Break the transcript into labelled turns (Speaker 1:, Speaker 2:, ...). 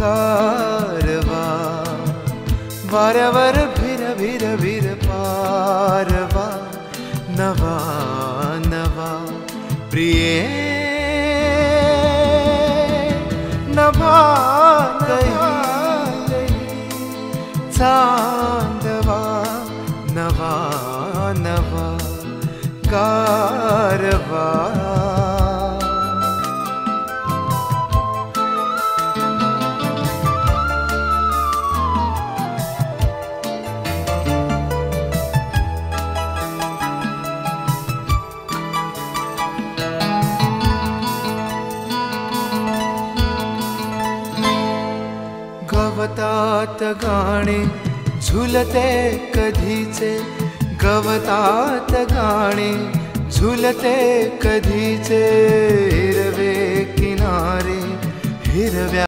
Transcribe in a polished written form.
Speaker 1: कारवा वारवर भिर भिर भिर पारवा नवा नवा प्रिये नभा गई चांदवा नवा नवा कारवा गवतात गाणे झुलते कधीचे गवतात गाणे झुलते कधीचे हिरवे किनारे हिरव्या